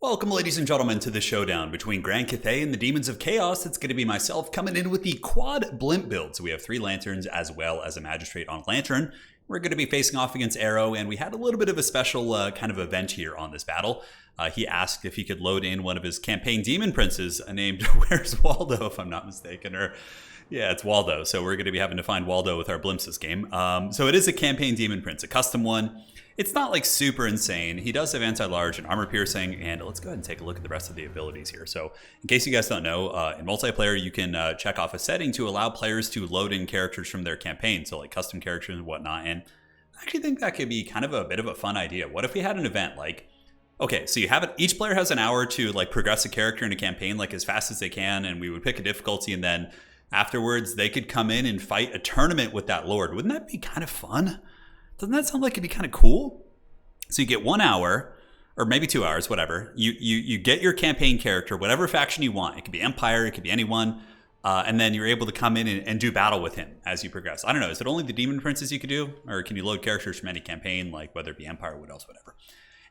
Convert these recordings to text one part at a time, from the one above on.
Welcome, ladies and gentlemen, to the showdown between Grand Cathay and the Demons of Chaos. It's going to be myself coming in with the quad blimp build. So we have 3 lanterns as well as a magistrate on lantern. We're going to be facing off against Arrow, and we had a little bit of a special kind of event here on this battle. He asked if he could load in one of his campaign demon princes named Where's Waldo, if I'm not mistaken, or yeah, it's Waldo. So we're going to be having to find Waldo with our blimps this game. So it is a campaign demon prince, a custom one. It's not like super insane. He does have anti-large and armor piercing, and let's go ahead and take a look at the rest of the abilities here. So in case you guys don't know, in multiplayer, you can check off a setting to allow players to load in characters from their campaign, so like custom characters and whatnot. And I actually think that could be kind of a bit of a fun idea. What if we had an event like, okay, so you have it, each player has an hour to like progress a character in a campaign like as fast as they can, and we would pick a difficulty, and then afterwards they could come in and fight a tournament with that lord. Wouldn't that be kind of fun? Doesn't that sound like it'd be kind of cool? So you get 1 hour, or maybe 2 hours, whatever. You get your campaign character, whatever faction you want. It could be Empire, it could be anyone. And then you're able to come in and do battle with him as you progress. I don't know, is it only the Demon Princes you could do? Or can you load characters from any campaign, like whether it be Empire, what else, whatever.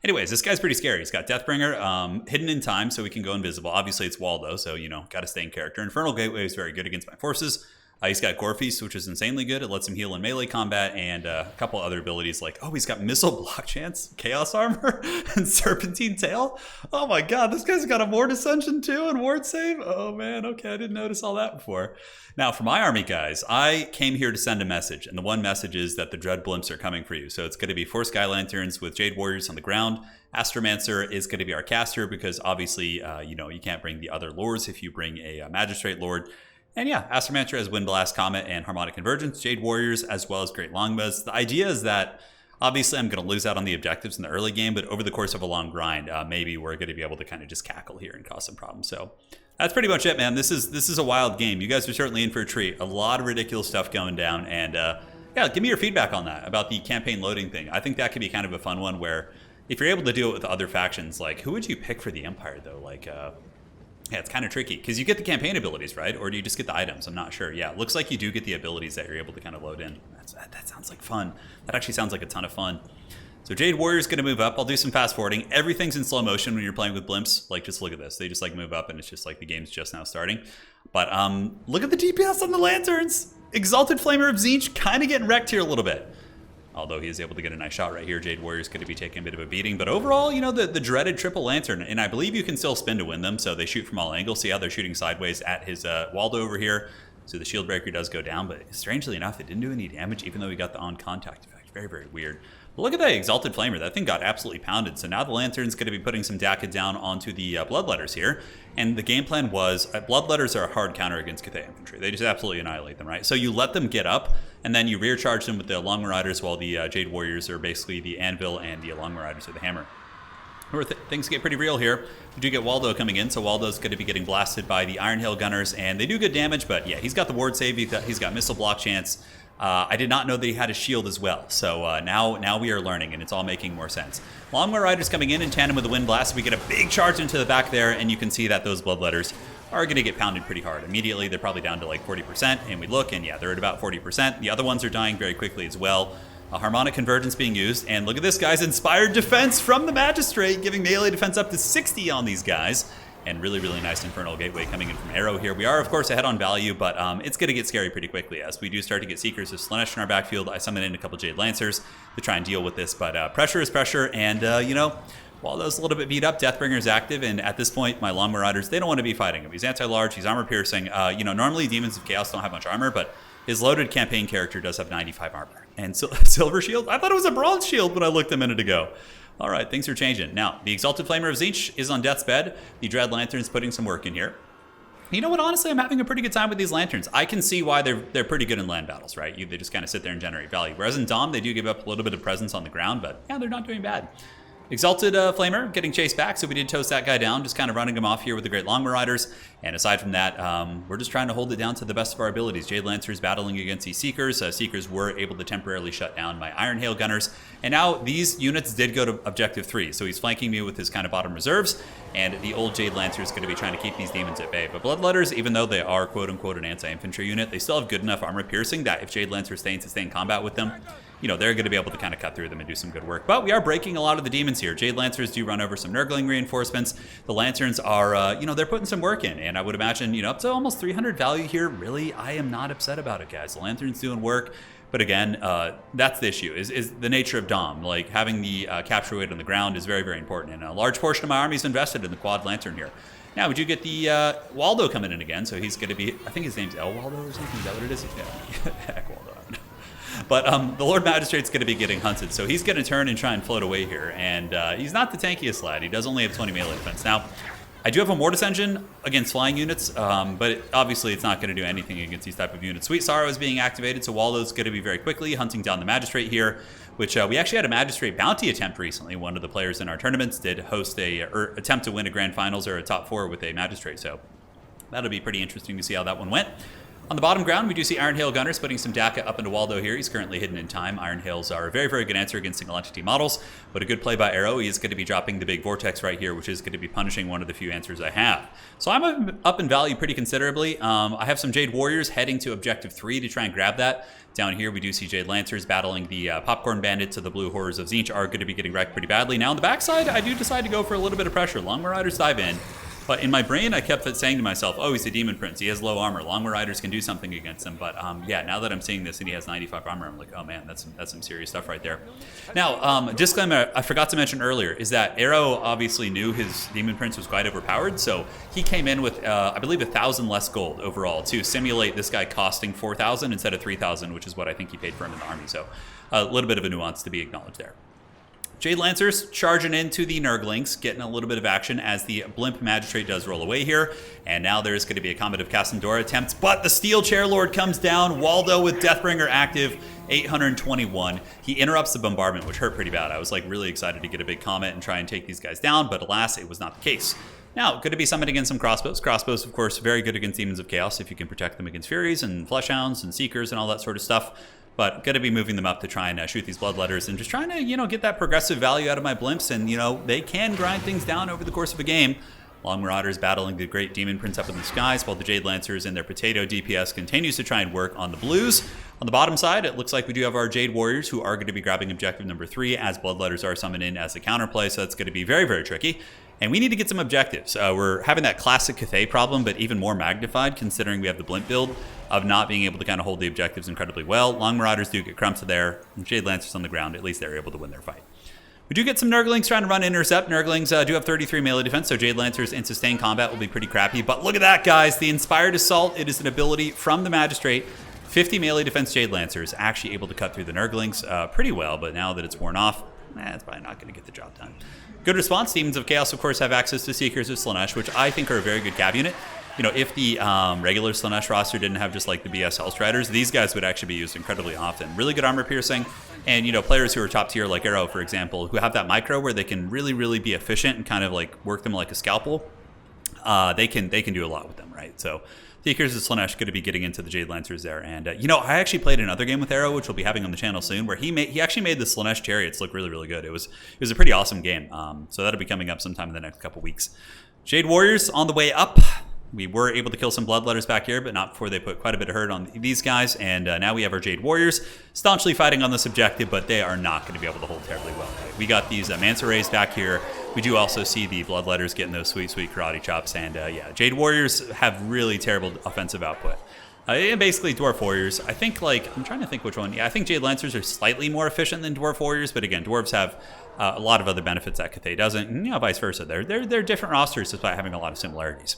Anyways, this guy's pretty scary. He's got Deathbringer, hidden in time, so he can go invisible. Obviously, it's Waldo, so, you know, got to stay in character. Infernal Gateway is very good against my forces. He's got Gore Feast, which is insanely good. It lets him heal in melee combat, and a couple other abilities like, oh, he's got Missile Block Chance, Chaos Armor, and Serpentine Tail. Oh my god, this guy's got a Ward Ascension too and Ward Save? Oh man, okay, I didn't notice all that before. Now, for my army, guys, I came here to send a message, and the one message is that the Dread Blimps are coming for you. So it's going to be 4 Sky Lanterns with Jade Warriors on the ground. Astromancer is going to be our caster, because obviously, you know, you can't bring the other lords if you bring a Magistrate Lord. And yeah, Astromancer has Wind Blast, Comet, and Harmonic Convergence, Jade Warriors, as well as Great Longbows. The idea is that, obviously, I'm going to lose out on the objectives in the early game, but over the course of a long grind, maybe we're going to be able to kind of just cackle here and cause some problems. So that's pretty much it, man. This is a wild game. You guys are certainly in for a treat. A lot of ridiculous stuff going down. And yeah, give me your feedback on that, about the campaign loading thing. I think that could be kind of a fun one where if you're able to do it with other factions, like who would you pick for the Empire, though? Like, yeah, it's kind of tricky because you get the campaign abilities, right? Or do you just get the items? I'm not sure. Yeah, it looks like you do get the abilities that you're able to kind of load in. That sounds like fun. That actually sounds like a ton of fun. So Jade Warrior's going to move up. I'll do some fast forwarding. Everything's in slow motion when you're playing with blimps. Like, just look at this. They just like move up, and it's just like the game's just now starting. But look at the DPS on the lanterns. Exalted Flamer of Tzeentch kind of getting wrecked here a little bit. Although he is able to get a nice shot right here. Jade Warrior's going to be taking a bit of a beating. But overall, you know, the dreaded triple lantern. And I believe you can still spin to win them. So they shoot from all angles. See how they're shooting sideways at his Waldo over here. So the shield breaker does go down. But strangely enough, it didn't do any damage, even though we got the on-contact effect. Very, very weird. But look at that Exalted Flamer. That thing got absolutely pounded. So now the Lantern's going to be putting some DACA down onto the Bloodletters here. And the game plan was, Bloodletters are a hard counter against Cathay Infantry. They just absolutely annihilate them, right? So you let them get up, and then you rear charge them with the Long Marauders, while the Jade Warriors are basically the Anvil, and the Long Marauders are the Hammer. Things get pretty real here. We do get Waldo coming in, so Waldo's going to be getting blasted by the Iron Hail Gunners, and they do good damage, but yeah, he's got the Ward Save, he's got Missile Block Chance. I did not know that he had a shield as well, so now we are learning, and it's all making more sense. Long Marauders coming in tandem with the Wind Blast. We get a big charge into the back there, and you can see that those Bloodletters are going to get pounded pretty hard. Immediately, they're probably down to like 40%, and we look, and yeah, they're at about 40%. The other ones are dying very quickly as well. A Harmonic Convergence being used, and look at this, guys. Inspired Defense from the Magistrate, giving melee defense up to 60 on these guys. And really, really nice Infernal Gateway coming in from Arrow here. We are, of course, ahead on value, but it's going to get scary pretty quickly as we do start to get Seekers of Slanesh in our backfield. I summon in a couple Jade Lancers to try and deal with this, but pressure is pressure, and, you know, Waldo's a little bit beat up. Deathbringer's active, and at this point, my Long Marauders, they don't want to be fighting him. He's anti-large, he's armor-piercing. You know, normally Demons of Chaos don't have much armor, but his loaded campaign character does have 95 armor. And Silver Shield? I thought it was a Bronze Shield when I looked a minute ago. All right, things are changing. Now, the Exalted Flamer of Tzeentch is on death's bed. The Dread Lantern's putting some work in here. You know what? Honestly, I'm having a pretty good time with these Lanterns. I can see why they're pretty good in land battles, right? They just kind of sit there and generate value. Whereas in Dom, they do give up a little bit of presence on the ground, but yeah, they're not doing bad. Exalted Flamer getting chased back, so we did toast that guy down, just kind of running him off here with the Great Long Marauders. And aside from that, we're just trying to hold it down to the best of our abilities. Jade Lancers battling against these Seekers. Seekers were able to temporarily shut down my Iron Hail Gunners. And now these units did go to Objective 3, so he's flanking me with his kind of bottom reserves. And the old Jade Lancer is going to be trying to keep these demons at bay. But Bloodletters, even though they are quote-unquote an anti-infantry unit, they still have good enough armor piercing that if Jade Lancers stay in sustained combat with them, you know, they're going to be able to kind of cut through them and do some good work. But we are breaking a lot of the demons here. Jade Lancers do run over some Nurgling reinforcements. The Lanterns are, you know, they're putting some work in. And I would imagine, you know, up to almost 300 value here. Really, I am not upset about it, guys. The Lanterns doing work. But again, that's the issue, is the nature of Dom. Like, having the capture weight on the ground is very, very important. And a large portion of my army is invested in the quad Lantern here. Now, we do get the Waldo coming in again, so he's going to be, I think his name's El Waldo or something. Is that what it is? Yeah, heck, Waldo. But the Lord Magistrate's going to be getting hunted, so he's going to turn and try and float away here. And he's not the tankiest lad. He does only have 20 melee defense. Now, I do have a Mortis Engine against flying units, but obviously it's not going to do anything against these type of units. Sweet Sorrow is being activated, so Waldo's going to be very quickly hunting down the Magistrate here, which we actually had a Magistrate bounty attempt recently. One of the players in our tournaments did host or attempt to win a Grand Finals or a top 4 with a Magistrate, so that'll be pretty interesting to see how that one went. On the bottom ground, we do see Iron Hail Gunners putting some DACA up into Waldo here. He's currently hidden in time. Iron Hails are a very, very good answer against single entity models, but a good play by Arrow. He is going to be dropping the big Vortex right here, which is going to be punishing one of the few answers I have. So I'm up in value pretty considerably. I have some Jade Warriors heading to Objective 3 to try and grab that. Down here, we do see Jade Lancers battling the Popcorn Bandits, so the Blue Horrors of Tzeentch are going to be getting wrecked pretty badly. Now on the backside, I do decide to go for a little bit of pressure. Long Marauders dive in. But in my brain, I kept saying to myself, oh, he's a Demon Prince. He has low armor. Long Marauders can do something against him. But yeah, now that I'm seeing this and he has 95 armor, I'm like, oh man, that's some serious stuff right there. Now, disclaimer I forgot to mention earlier is that Arrow obviously knew his Demon Prince was quite overpowered. So he came in with, I believe, 1,000 less gold overall to simulate this guy costing 4,000 instead of 3,000, which is what I think he paid for him in the army. So a little bit of a nuance to be acknowledged there. Jade Lancers charging into the Nurglings, getting a little bit of action as the Blimp Magistrate does roll away here. And now there's going to be a combat of Cassandora attempts, but the Steel Chair Lord comes down. Waldo with Deathbringer active, 821. He interrupts the bombardment, which hurt pretty bad. I was like really excited to get a big comment and try and take these guys down, but alas, it was not the case. Now, going to be summoned against some crossbows. Crossbows, of course, very good against Demons of Chaos if you can protect them against Furies and Fleshhounds and Seekers and all that sort of stuff. But going to be moving them up to try and shoot these Bloodletters and just trying to, you know, get that progressive value out of my Blimps. And, you know, they can grind things down over the course of a game. Long Marauders battling the Great Demon Prince up in the skies, while the Jade Lancers and their potato DPS continues to try and work on the blues. On the bottom side, it looks like we do have our Jade Warriors who are going to be grabbing objective number 3 as Bloodletters are summoned in as a counterplay. So that's going to be very, very tricky. And we need to get some objectives. We're having that classic Cathay problem, but even more magnified considering we have the Blimp build of not being able to kind of hold the objectives incredibly well. Long Marauders do get crumped there. Jade Lancers on the ground, at least they're able to win their fight. We do get some Nurglings trying to run intercept. Nurglings do have 33 melee defense, so Jade Lancers in sustained combat will be pretty crappy. But look at that, guys. The Inspired Assault, it is an ability from the Magistrate. 50 melee defense Jade Lancers actually able to cut through the Nurglings pretty well, but now that it's worn off, it's probably not going to get the job done. Good response. Demons of Chaos, of course, have access to Seekers of Slaanesh, which I think are a very good cav unit. You know, if the regular Slaanesh roster didn't have just like the BS Hellstriders, these guys would actually be used incredibly often. Really good armor piercing, and you know, players who are top tier like Arrow, for example, who have that micro where they can really, really be efficient and kind of like work them like a scalpel. They can do a lot with them, right? So Seekers of Slaanesh going to be getting into the Jade Lancers there, and you know, I actually played another game with Arrow, which we'll be having on the channel soon, where he actually made the Slaanesh Chariots look really, really good. It was a pretty awesome game. So that'll be coming up sometime in the next couple weeks. Jade Warriors on the way up. We were able to kill some Bloodletters back here, but not before they put quite a bit of hurt on these guys. And now we have our Jade Warriors staunchly fighting on this objective, but they are not going to be able to hold terribly well. We got these Manta Rays back here. We do also see the Bloodletters getting those sweet, sweet karate chops. And yeah, Jade Warriors have really terrible offensive output. And basically Dwarf Warriors, I think, like, I'm trying to think which one. Yeah, I think Jade Lancers are slightly more efficient than Dwarf Warriors, but again, Dwarves have a lot of other benefits that Cathay doesn't, and you know, vice versa. They're different rosters despite having a lot of similarities.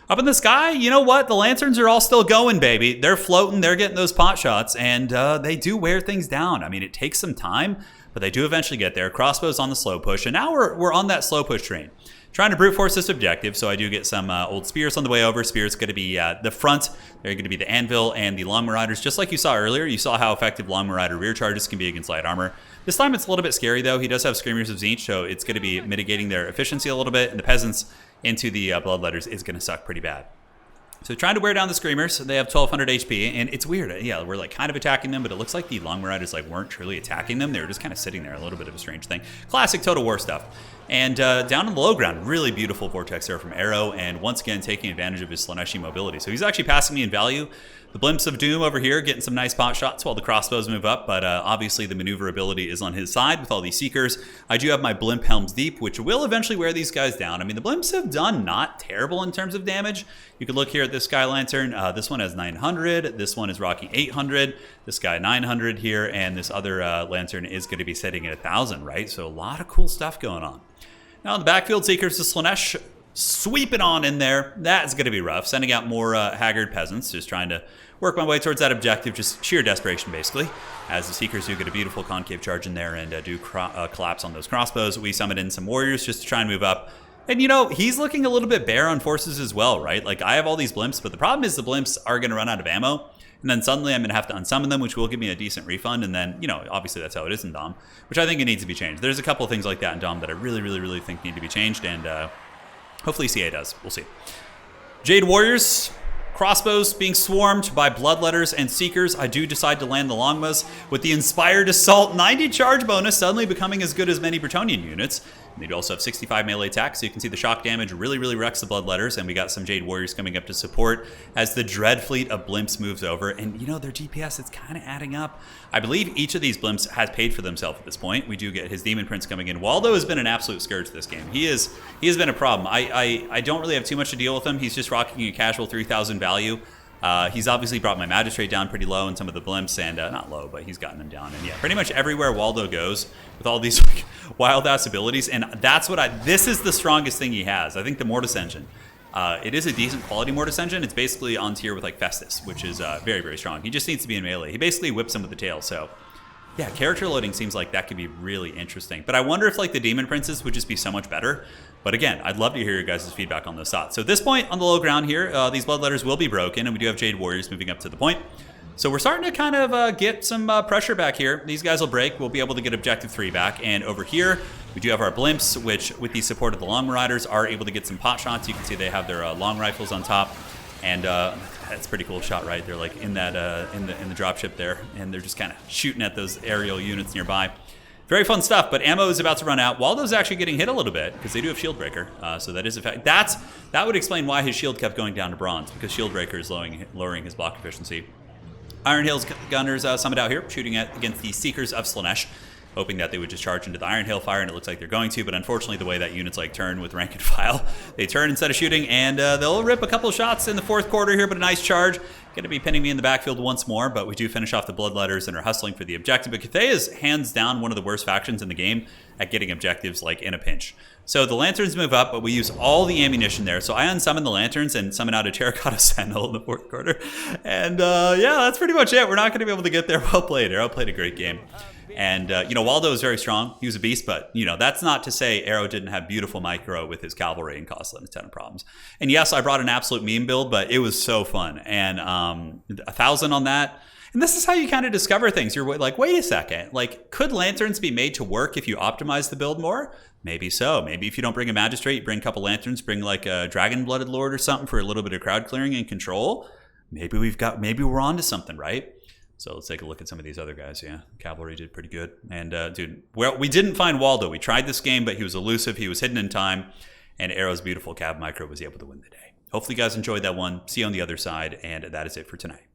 Up in the sky, you know what? The Lanterns are all still going, baby. They're floating, they're getting those pot shots, and they do wear things down. I mean, it takes some time, but they do eventually get there. Crossbows on the slow push, and now we're on that slow push train. Trying to brute force this objective, so I do get some old Spears on the way over. Spears going to be the front. They're going to be the Anvil and the Long Marauders. Just like you saw earlier, you saw how effective Long Marauder rear charges can be against light armor. This time it's a little bit scary, though. He does have Screamers of Tzeentch, so it's going to be mitigating their efficiency a little bit, and the Peasants into the Bloodletters is going to suck pretty bad. So trying to wear down the Screamers. They have 1,200 HP, and it's weird. Yeah, we're like kind of attacking them, but it looks like the Long Marauders like weren't truly attacking them. They were just kind of sitting there. A little bit of a strange thing. Classic Total War stuff. And down in the low ground, really beautiful vortex there from Arrow, and once again taking advantage of his Slaneshi mobility. So he's actually passing me in value. The Blimps of Doom over here getting some nice pot shots while the crossbows move up, but obviously the maneuverability is on his side with all these Seekers. I do have my Blimp Helms Deep, which will eventually wear these guys down. I mean, the Blimps have done not terrible in terms of damage. You can look here at this Sky Lantern. This one has 900. This one is rocking 800. This guy 900 here, and this other Lantern is going to be sitting at 1,000, right? So a lot of cool stuff going on. Now in the backfield, Seekers to Slanesh sweeping on in there. That's going to be rough. Sending out more haggard peasants, just trying to work my way towards that objective, just sheer desperation basically. As the Seekers do get a beautiful concave charge in there and do collapse on those crossbows. We summon in some warriors just to try and move up. And you know, he's looking a little bit bare on forces as well, right? Like I have all these blimps, but the problem is the blimps are going to run out of ammo. And then suddenly I'm going to have to unsummon them, which will give me a decent refund. And then, you know, obviously that's how it is in Dom, which I think it needs to be changed. There's a couple of things like that in Dom that I really think need to be changed. And hopefully CA does. We'll see. Jade Warriors. Crossbows being swarmed by Bloodletters and Seekers. I do decide to land the Longmas with the Inspired Assault 90 charge bonus suddenly becoming as good as many Bretonnian units. And they do also have 65 melee attack, so you can see the shock damage really wrecks the Bloodletters, and we got some Jade Warriors coming up to support as the Dread Fleet of Blimps moves over. And you know, their DPS, it's kind of adding up. I believe each of these Blimps has paid for themselves at this point. We do get his Demon Prince coming in. Waldo has been an absolute scourge this game. He has been a problem. I don't really have too much to deal with him. He's just rocking a casual 3,000 value. He's obviously brought my Magistrate down pretty low in some of the blimps, and not low, but he's gotten them down. And yeah, pretty much everywhere Waldo goes with all these like, wild-ass abilities, and that's what this is the strongest thing he has. I think the Mortis Engine. It is a decent quality Mortis Engine. It's basically on tier with like Festus, which is very strong. He just needs to be in melee. He basically whips him with the tail, so... Yeah, character loading seems like that could be really interesting. But I wonder if like the Demon Princes would just be so much better. But again, I'd love to hear your guys' feedback on those thoughts. So at this point on the low ground here, these Bloodletters will be broken, and we do have Jade Warriors moving up to the point. So we're starting to kind of get some pressure back here. These guys will break. We'll be able to get Objective 3 back. And over here, we do have our Blimps, which with the support of the Long Riders are able to get some pot shots. You can see they have their long rifles on top. And that's a pretty cool shot, right? They're like in that in the dropship there, and they're just kind of shooting at those aerial units nearby. Very fun stuff, but ammo is about to run out. Waldo's actually getting hit a little bit because they do have Shield Breaker, so that is a fact. That would explain why his shield kept going down to bronze, because Shield Breaker is lowering his block efficiency. Iron Hail's Gunners summoned out here, shooting against the Seekers of Slanesh, hoping that they would just charge into the Iron Hail fire, and it looks like they're going to, but unfortunately the way that units like turn with rank and file, they turn instead of shooting, and they'll rip a couple of shots in the fourth quarter here, but a nice charge. Going to be pinning me in the backfield once more, but we do finish off the Bloodletters and are hustling for the objective. But Cathay is hands down one of the worst factions in the game at getting objectives like in a pinch. So the Lanterns move up, but we use all the ammunition there. So I unsummon the Lanterns and summon out a Terracotta Sentinel in the fourth quarter. And yeah, that's pretty much it. We're not going to be able to get there. Well played. Arrow played a great game. And, you know, Waldo is very strong. He was a beast, but, you know, that's not to say Arrow didn't have beautiful micro with his cavalry and caused them a ton of problems. And yes, I brought an absolute meme build, but it was so fun. And 1,000 on that. And this is how you kind of discover things. You're like, wait a second. Like, could Lanterns be made to work if you optimize the build more? Maybe so. Maybe if you don't bring a Magistrate, you bring a couple Lanterns, bring like a Dragon-Blooded Lord or something for a little bit of crowd clearing and control. Maybe we're onto something, right? So let's take a look at some of these other guys. Yeah, Cavalry did pretty good. And dude, well, we didn't find Waldo. We tried this game, but he was elusive. He was hidden in time. And Arrow's beautiful Cav Micro was able to win the day. Hopefully you guys enjoyed that one. See you on the other side. And that is it for tonight.